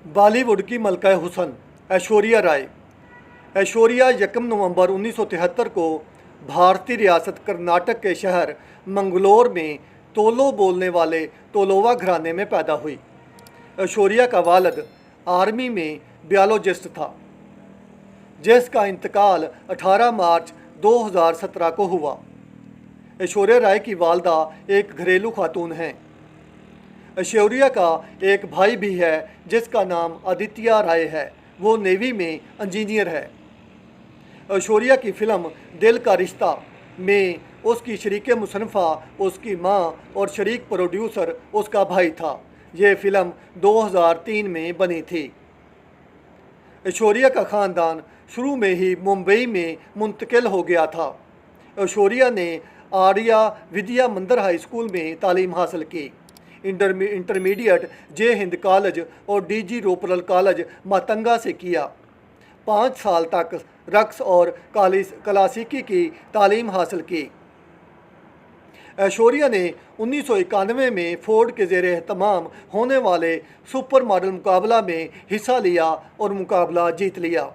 बॉलीवुड की मलका हुसन ऐश्वर्या राय। ऐश्वर्या 1 नवंबर 1973 को भारतीय रियासत कर्नाटक के शहर मंगलोर में तोलो बोलने वाले तोलोवा घराने में पैदा हुई। ऐश्वर्या का वालिद आर्मी में बियोलॉजिस्ट था, जिसका इंतकाल 18 मार्च 2017 को हुआ। ऐश्वर्या राय की वालदा एक घरेलू खातून हैं। ऐश्वर्या का एक भाई भी है जिसका नाम आदित्य राय है, वो नेवी में इंजीनियर है। ऐश्वर्या की फिल्म दिल का रिश्ता में उसकी शरीक मुसन्फ़ा उसकी मां और शरीक प्रोड्यूसर उसका भाई था। ये फिल्म 2003 में बनी थी। ऐश्वर्या का ख़ानदान शुरू में ही मुंबई में मुंतकिल हो गया था। ऐश्वर्या ने आर्या विद्या मंदिर हाई स्कूल में तालीम हासिल की। इंटरमीडिएट जय हिंद कॉलेज और डीजी रोपरल कॉलेज मातंगा से किया। 5 साल तक रक्स और क्लासिकी की तालीम हासिल की। ऐश्वर्या ने 1991 में फोर्ड के ज़ेर एहतमाम होने वाले सुपर मॉडल मुकाबला में हिस्सा लिया और मुकाबला जीत लिया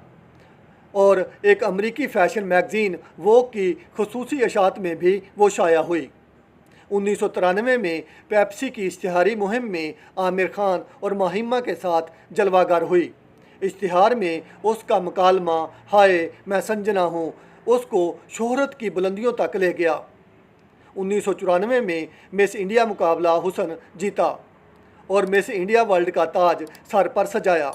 और एक अमरीकी फ़ैशन मैगज़ीन वोग की खुसूसी अशात में भी वो शाया हुई। 1993 में पेप्सी की इश्तिहारी मुहिम में आमिर खान और माहिमा के साथ जलवागर हुई। इश्तिहार में उसका मुकालमा हाय मैं संजना हूँ उसको शोहरत की बुलंदियों तक ले गया। 1994 में मिस इंडिया मुकाबला हुसन जीता और मिस इंडिया वर्ल्ड का ताज सर पर सजाया।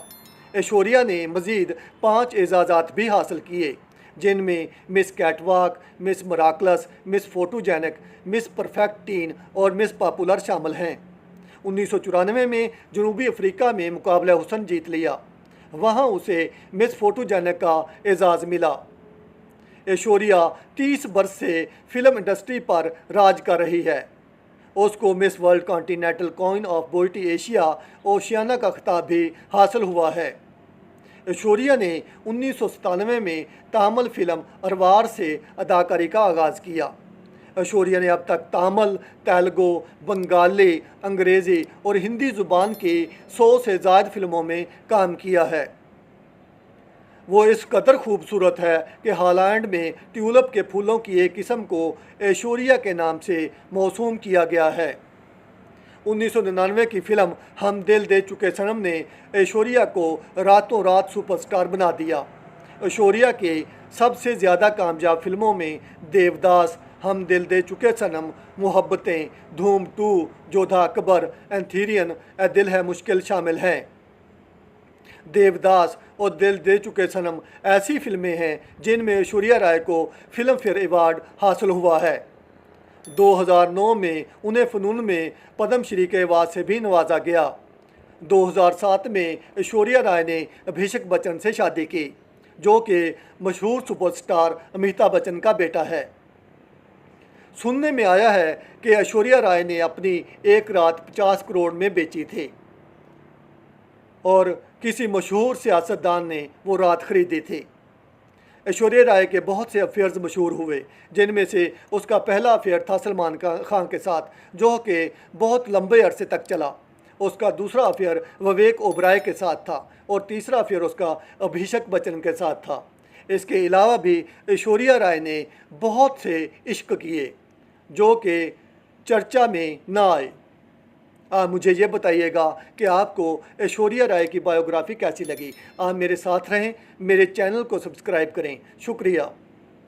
ऐश्वर्या ने मज़ीद 5 एजाज़ात भी हासिल किए, जिनमें मिस कैटवॉक, मिस मराकलस, miss photogenic, miss perfect teen और मिस पॉपुलर शामिल हैं। 1994 में जनूबी अफ्रीका में मुकाबला हुसन जीत लिया, वहाँ उसे मिस फोटोजेनिक का एजाज़ मिला। ऐश्वर्या 30 वर्ष से फिल्म इंडस्ट्री पर राज कर रही है। उसको miss world continental queen of beauty Asia Oceania का खिताब भी हासिल हुआ है। ऐश्वर्या ने 1997 में तामिल फिल्म अरवार से अदाकारी का आगाज़ किया। ऐश्वर्या ने अब तक तामिल, तेलुगु, बंगाली, अंग्रेज़ी और हिंदी ज़ुबान की 100 से ज़ायद फिल्मों में काम किया है। वो इस कदर खूबसूरत है कि हॉलैंड में ट्यूलिप के फूलों की एक किस्म को ऐश्वर्या के नाम से मौसूम किया गया है। 1999 की फिल्म हम दिल दे चुके सनम ने ऐश्वर्या को रातों रात सुपरस्टार बना दिया। ऐश्वर्या के सबसे ज़्यादा कामयाब फिल्मों में देवदास, हम दिल दे चुके सनम, मोहब्बतें, धूम 2, जोधा अकबर, एंथीरियन, ए दिल है मुश्किल शामिल हैं। देवदास और दिल दे चुके सनम ऐसी फिल्में हैं जिनमें ऐश्वर्या राय को फिल्म फेयर अवार्ड हासिल हुआ है। 2009 में उन्हें फ़नून में पद्मश्री के अवार्ड से भी नवाजा गया। 2007 में ऐश्वर्या राय ने अभिषेक बच्चन से शादी की, जो कि मशहूर सुपरस्टार अमिताभ बच्चन का बेटा है। सुनने में आया है कि ऐश्वर्या राय ने अपनी एक रात 50 करोड़ में बेची थी और किसी मशहूर सियासतदान ने वो रात खरीदी थी। ऐश्वर्या राय के बहुत से अफेयर्स मशहूर हुए, जिनमें से उसका पहला अफेयर था सलमान खान के साथ, जो कि बहुत लंबे अरसे तक चला। उसका दूसरा अफेयर विवेक ओबराय के साथ था और तीसरा अफेयर उसका अभिषेक बच्चन के साथ था। इसके अलावा भी ऐश्वर्या राय ने बहुत से इश्क किए जो कि चर्चा में ना आए। मुझे ये बताइएगा कि आपको ऐश्वर्या राय की बायोग्राफ़ी कैसी लगी। आप मेरे साथ रहें, मेरे चैनल को सब्सक्राइब करें। शुक्रिया।